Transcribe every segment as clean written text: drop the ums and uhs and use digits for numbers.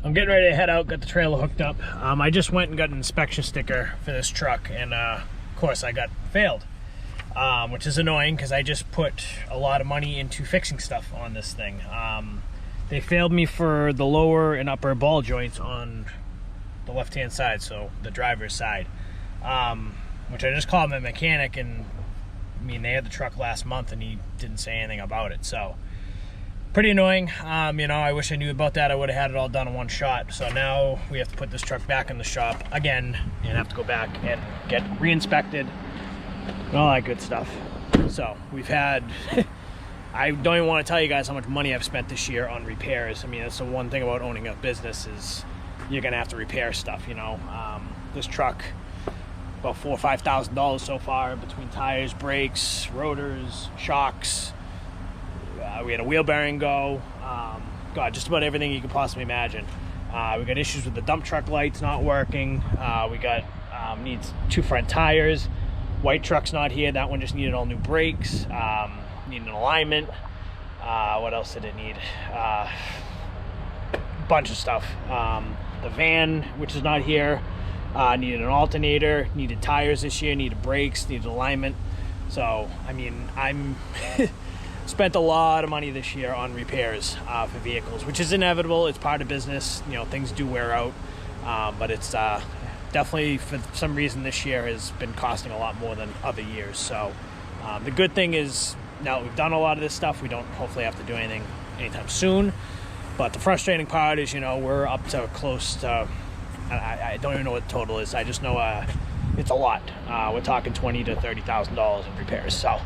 I'm getting ready to head out, got the trailer hooked up. I just went and got an inspection sticker for this truck, and of course I got failed, which is annoying because I just put a lot of money into fixing stuff on this thing. They failed me for the lower and upper ball joints on the left-hand side, so the driver's side, which I just called my mechanic, and I mean, they had the truck last month and he didn't say anything about it, so pretty annoying. You know, I wish I knew about that. I would have had it all done in one shot. So now we have to put this truck back in the shop again and have to go back and get re-inspected and all that good stuff. So we've had, I don't even want to tell you guys how much money I've spent this year on repairs. I mean, that's the one thing about owning a business is you're gonna have to repair stuff, you know. This truck, about $4,000 or $5,000 so far between tires, brakes, rotors, shocks. We had a wheel bearing go. God, just about everything you could possibly imagine. We got issues with the dump truck lights not working. We got needs 2 front tires. White truck's not here. That one just needed all new brakes. Needed an alignment. What else did it need? Bunch of stuff. The van, which is not here, needed an alternator. Needed tires this year. Needed brakes. Needed alignment. So I mean, I'm spent a lot of money this year on repairs for vehicles, which is inevitable. It's part of business. You know, things do wear out, but it's definitely, for some reason, this year has been costing a lot more than other years. So the good thing is now that we've done a lot of this stuff, we don't hopefully have to do anything anytime soon. But the frustrating part is, you know, we're up to close to, I don't even know what the total is. I just know it's a lot. We're talking $20,000 to $30,000 in repairs. So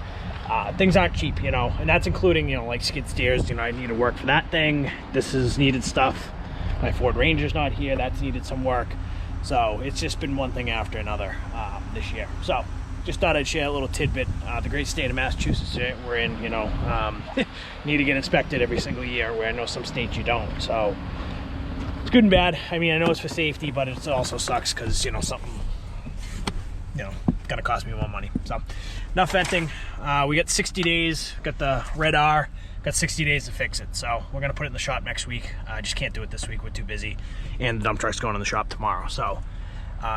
things aren't cheap, you know, and that's including, you know, like skid steers. You know, I need to work for that thing. This is needed stuff. My Ford Ranger's not here. That's needed some work. So it's just been one thing after another this year. So just thought I'd share a little tidbit. The great state of Massachusetts we're in, you know, need to get inspected every single year, where I know some states you don't. So it's good and bad. I mean, I know it's for safety, but it also sucks because, you know, something, you know, gonna cost me more money. So enough venting. We got 60 days, got the red R, got 60 days to fix it. So we're gonna put it in the shop next week. I just can't do it this week, we're too busy. And the dump truck's going in the shop tomorrow. So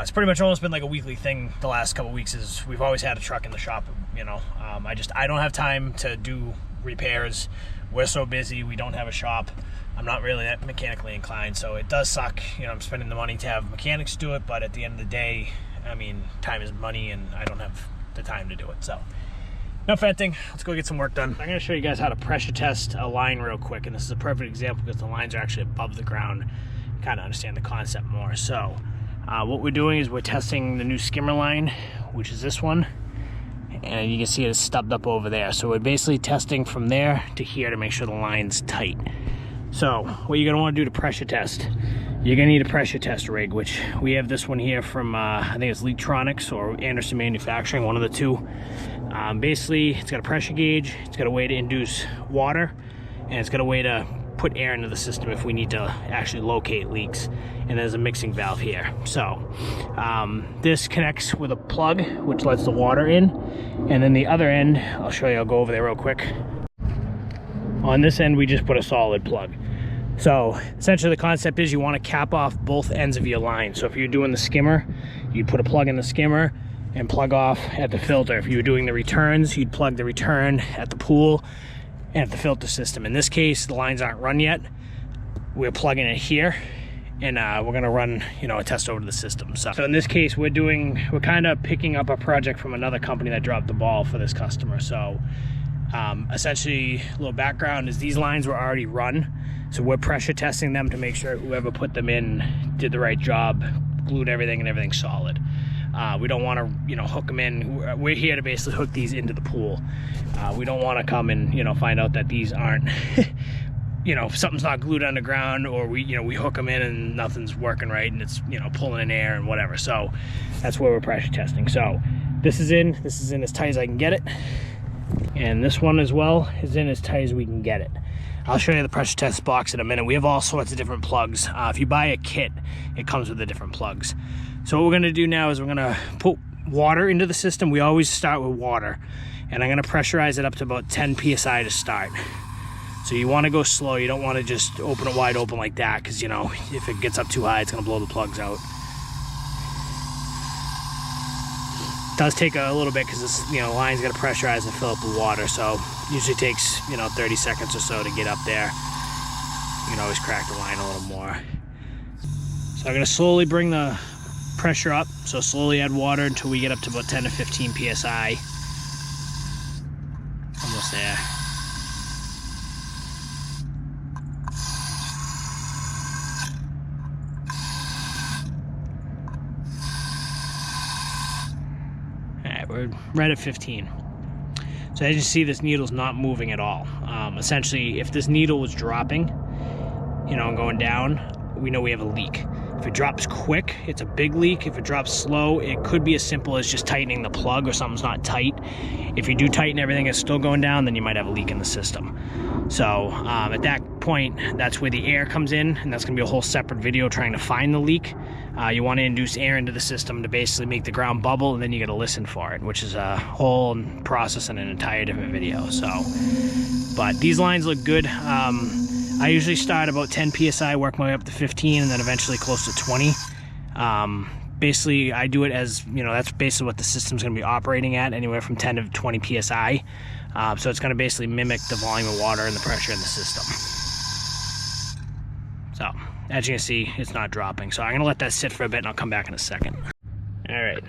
it's pretty much almost been like a weekly thing the last couple weeks. Is we've always had a truck in the shop, you know. I don't have time to do repairs. We're so busy, we don't have a shop. I'm not really that mechanically inclined, so it does suck. You know, I'm spending the money to have mechanics do it, but at the end of the day, I mean, time is money, and I don't have the time to do it. So enough venting, let's go get some work done. I'm gonna show you guys how to pressure test a line real quick, and this is a perfect example because the lines are actually above the ground. Kind of understand the concept more. So what we're doing is we're testing the new skimmer line, which is this one, and you can see it's stubbed up over there. So we're basically testing from there to here to make sure the line's tight. So what you're gonna want to do to pressure test, you're gonna need a pressure test rig, which we have this one here from I think it's Leetronics or Anderson Manufacturing, one of the two. Basically, it's got a pressure gauge, it's got a way to induce water, and it's got a way to put air into the system if we need to actually locate leaks. And there's a mixing valve here. So this connects with a plug which lets the water in, and then the other end, I'll show you, I'll go over there real quick. On this end we just put a solid plug. So essentially the concept is you want to cap off both ends of your line. So if you're doing the skimmer, you'd put a plug in the skimmer and plug off at the filter. If you were doing the returns, you'd plug the return at the pool and at the filter system. In this case, the lines aren't run yet. We're plugging it here, and we're gonna run, you know, a test over to the system. So in this case, we're kind of picking up a project from another company that dropped the ball for this customer. So essentially, a little background is these lines were already run. So we're pressure testing them to make sure whoever put them in did the right job, glued everything, and everything's solid. We don't want to, you know, hook them in. We're here to basically hook these into the pool. We don't want to come and, you know, find out that these aren't, you know, something's not glued underground, or we hook them in and nothing's working right and it's, you know, pulling in air and whatever. So that's where we're pressure testing. So this is in as tight as I can get it. And this one as well is in as tight as we can get it. I'll show you the pressure test box in a minute. We have all sorts of different plugs. If you buy a kit, it comes with the different plugs. So what we're gonna do now is we're gonna put water into the system. We always start with water. And I'm gonna pressurize it up to about 10 PSI to start. So you want to go slow. You don't want to just open it wide open like that, because, you know, if it gets up too high, it's going to blow the plugs out. It does take a little bit because this, you know, line's got to pressurize and fill up with water. So usually takes, you know, 30 seconds or so to get up there. You can always crack the line a little more. So I'm going to slowly bring the pressure up. So slowly add water until we get up to about 10 to 15 psi. Almost there. Alright, we're right at 15. So as you see, this needle's not moving at all. Essentially, if this needle was dropping, you know, and going down, we know we have a leak. If it drops quick, it's a big leak. If it drops slow, it could be as simple as just tightening the plug or something's not tight. If you do tighten everything, it's still going down, then you might have a leak in the system. So at that point, that's where the air comes in, and that's gonna be a whole separate video trying to find the leak. You wanna induce air into the system to basically make the ground bubble, and then you gotta listen for it, which is a whole process in an entire different video. So, but these lines look good. I usually start about 10 psi, work my way up to 15, and then eventually close to 20. Basically, I do it as, you know, that's basically what the system's going to be operating at, anywhere from 10 to 20 psi. So it's going to basically mimic the volume of water and the pressure in the system. So, as you can see, it's not dropping. So I'm going to let that sit for a bit, and I'll come back in a second. All right,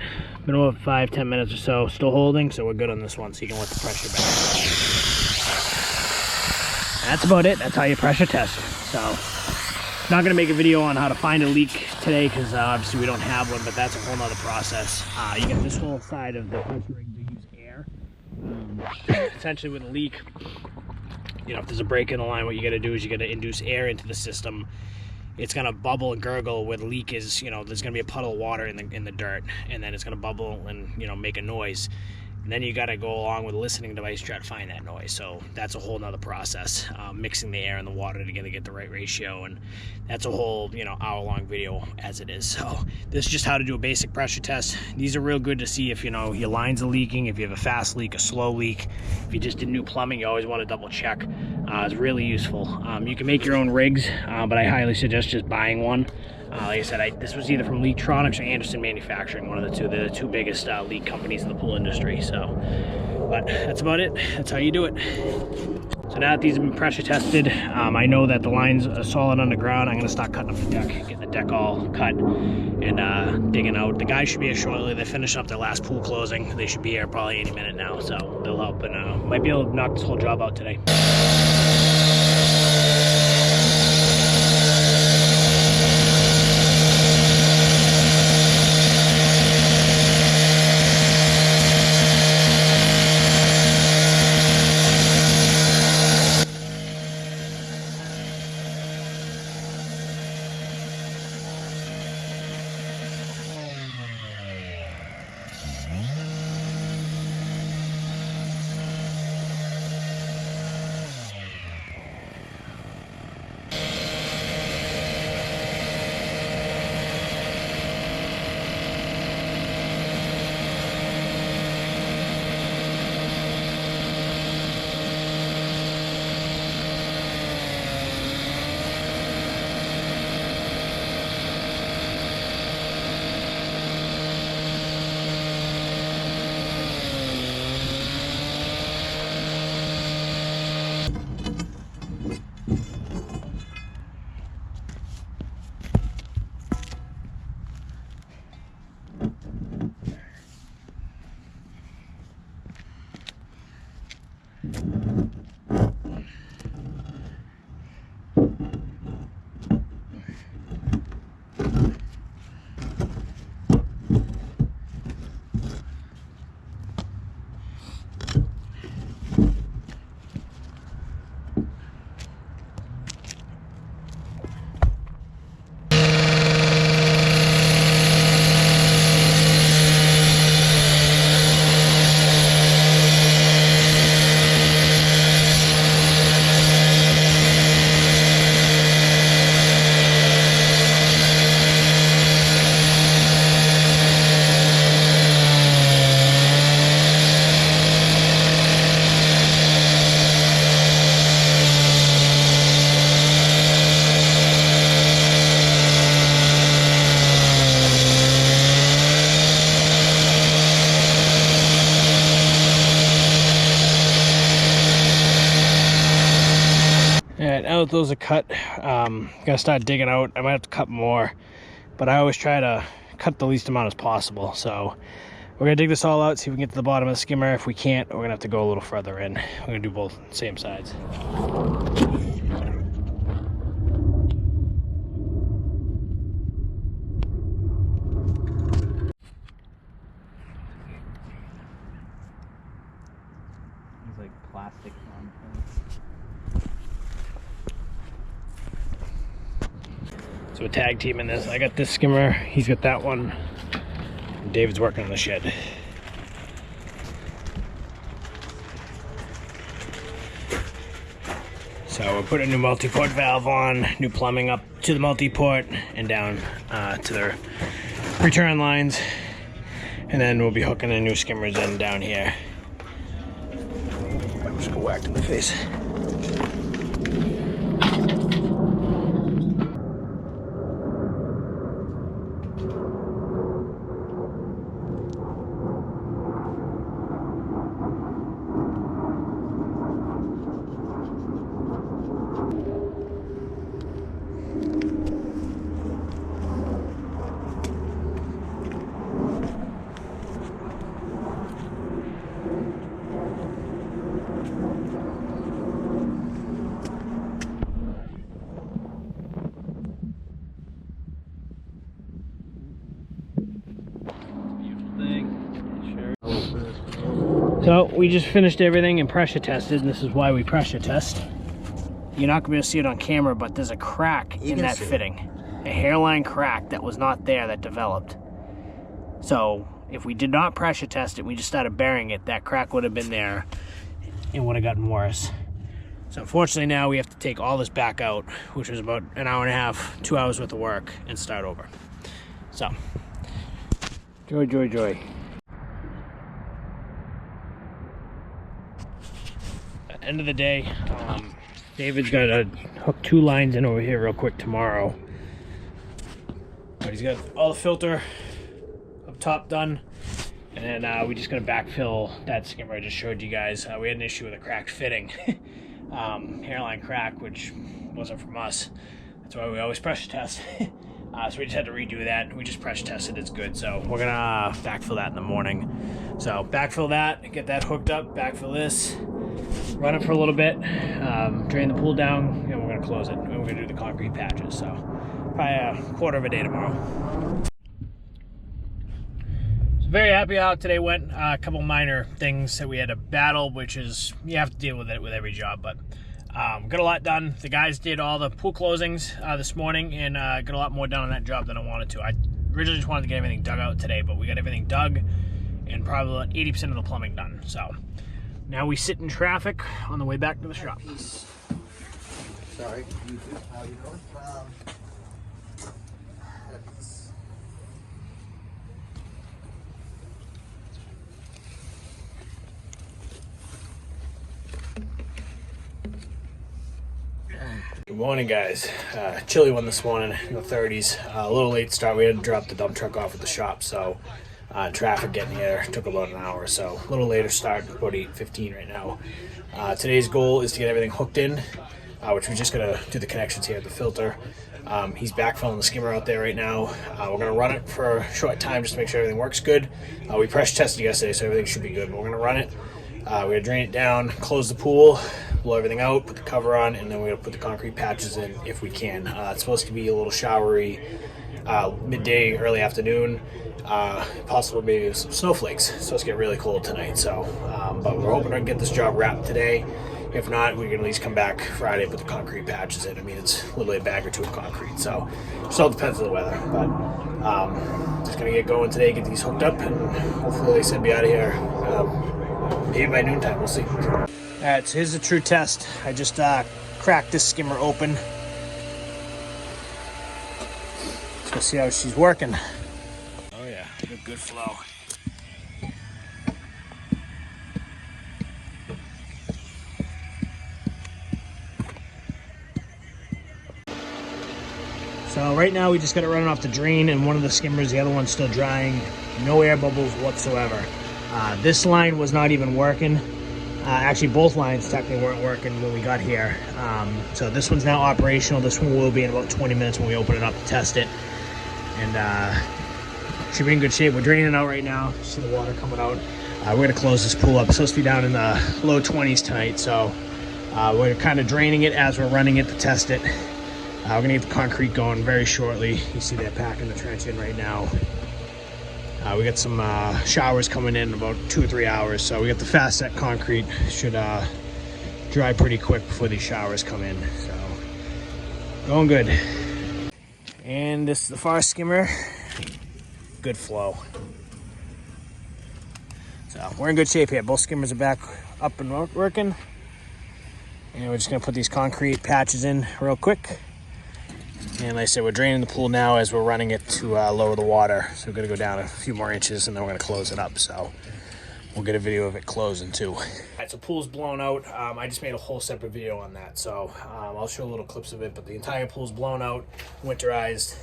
been about 5-10 minutes or so, still holding, so we're good on this one, so you can let the pressure back. That's about it. That's how you pressure test. So, not gonna make a video on how to find a leak today, because obviously we don't have one, but that's a whole nother process. You get this whole side of the pressure rig to use air. Essentially with a leak, you know, if there's a break in the line, what you gotta do is you gotta induce air into the system. It's gonna bubble and gurgle. Where the leak is, you know, there's gonna be a puddle of water in the dirt, and then it's gonna bubble and, you know, make a noise. And then you got to go along with a listening device to try to find that noise. So that's a whole nother process, mixing the air and the water together to get the right ratio, and that's a whole, you know, hour-long video as it is. So this is just how to do a basic pressure test. These are real good to see if, you know, your lines are leaking, if you have a fast leak, a slow leak. If you just did new plumbing, you always want to double check. It's really useful. You can make your own rigs, but I highly suggest just buying one. Like I said, this was either from Leaktronics or Anderson Manufacturing, one of the two. They're the two biggest leak companies in the pool industry. So, but that's about it. That's how you do it. So now that these have been pressure tested, I know that the lines are solid underground. I'm going to start cutting up the deck, getting the deck all cut and digging out. The guys should be here shortly. They finished up their last pool closing. They should be here probably any minute now, so they'll help, and might be able to knock this whole job out today. that those are cut. Gonna start digging out. I might have to cut more, but I always try to cut the least amount as possible. So we're gonna dig this all out, see if we can get to the bottom of the skimmer. If we can't, we're gonna have to go a little further in. We're gonna do both same sides. It's like plastic on things. So we're tag teaming this. I got this skimmer, he's got that one. David's working on the shed. So we're putting a new multi-port valve on, new plumbing up to the multi-port and down to the return lines. And then we'll be hooking the new skimmers in down here. I just got whacked in the face. So we just finished everything and pressure tested, and this is why we pressure test. You're not gonna be able to see it on camera, but there's a crack in that fitting. A hairline crack that was not there that developed. So if we did not pressure test it, we just started burying it, that crack would have been there and would have gotten worse. So unfortunately now we have to take all this back out, which was about an hour and a half, 2 hours worth of work, and start over. So, joy, joy, joy. End of the day, David's got to hook 2 lines in over here real quick tomorrow. But he's got all the filter up top done, and then we just got to backfill that skimmer I just showed you guys. We had an issue with a cracked fitting, hairline crack, which wasn't from us. That's why we always pressure test. So we just had to redo that. We just pressure tested, it's good. So we're gonna backfill that in the morning. So backfill that, get that hooked up, backfill this, run it for a little bit, drain the pool down, and we're gonna close it. And we're gonna do the concrete patches. So probably a quarter of a day tomorrow. So very happy how today went. A couple minor things that we had to battle, which is, you have to deal with it with every job, but got a lot done. The guys did all the pool closings this morning, and got a lot more done on that job than I wanted to. I originally just wanted to get everything dug out today, but we got everything dug and probably 80% of the plumbing done. So now we sit in traffic on the way back to the shop. Sorry. How you doing? Good morning, guys. Chilly one this morning in the 30s. A little late start. We had to drop the dump truck off at the shop, so traffic getting here took about an hour. So a little later start, about 8:15 right now. Today's goal is to get everything hooked in, which we're just gonna do the connections here at the filter. He's backfilling the skimmer out there right now. We're gonna run it for a short time just to make sure everything works good. We pressure tested yesterday, so everything should be good. But we're gonna run it. We're gonna drain it down, close the pool, blow everything out, put the cover on, and then we're gonna put the concrete patches in if we can. It's supposed to be a little showery midday, early afternoon, possible maybe some snowflakes. It's supposed to get really cold tonight, so but we're hoping to get this job wrapped today. If not, we can at least come back Friday and put the concrete patches in. I mean, it's literally a bag or two of concrete, so it just all depends on the weather. But just gonna get going today, get these hooked up, and hopefully they send me out of here maybe by noontime. We'll see. All right, so here's the true test. I just cracked this skimmer open. Let's see how she's working. Oh yeah, good flow. So right now we just got it running off the drain, and one of the skimmers, the other one's still drying. No air bubbles whatsoever. This line was not even working. Actually, both lines technically weren't working when we got here. So this one's now operational. This one will be in about 20 minutes when we open it up to test it. And should be in good shape. We're draining it out right now. See the water coming out. We're gonna close this pool up. It's supposed to be down in the low 20s tonight. So we're kind of draining it as we're running it to test it. We're gonna get the concrete going very shortly. You see they're packing the trench in right now. We got some showers coming in about 2 or 3 hours. So we got the fast set concrete. Should dry pretty quick before these showers come in. So going good. And this is the far skimmer. Good flow. So we're in good shape here. Both skimmers are back up and working. And we're just gonna put these concrete patches in real quick. And like I said, we're draining the pool now as we're running it to lower the water. So we're gonna go down a few more inches and then we're gonna close it up. So we'll get a video of it closing too. All right, so pool's blown out. I just made a whole separate video on that. So I'll show little clips of it, but the entire pool's blown out, winterized.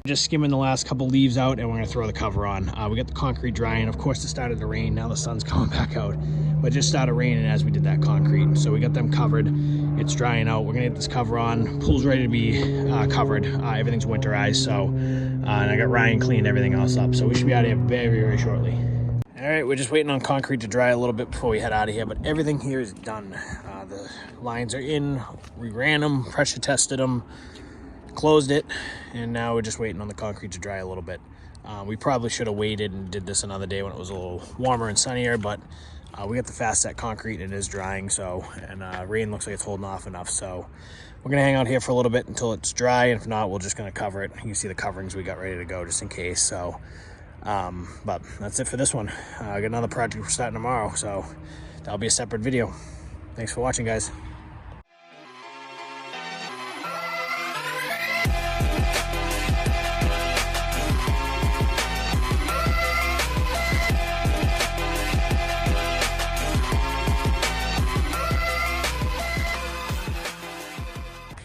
Just skimming the last couple leaves out and we're gonna throw the cover on. We got the concrete drying. Of course, it started to rain. Now the sun's coming back out, but it just started raining as we did that concrete. So we got them covered. It's drying out. We're gonna get this cover on. Pool's ready to be covered. Everything's winterized. So, and I got Ryan cleaning everything else up. So we should be out of here very, very shortly. All right, we're just waiting on concrete to dry a little bit before we head out of here, but everything here is done. The lines are in. We ran them, pressure tested them, closed it, and now we're just waiting on the concrete to dry a little bit. We probably should have waited and did this another day when it was a little warmer and sunnier, but we got the fast set concrete and it is drying. So, and rain looks like it's holding off enough. So we're gonna hang out here for a little bit until it's dry. And if not, we're just gonna cover it. You can see the coverings we got ready to go just in case. So, but that's it for this one. I got another project we're starting tomorrow, so that'll be a separate video. Thanks for watching, guys.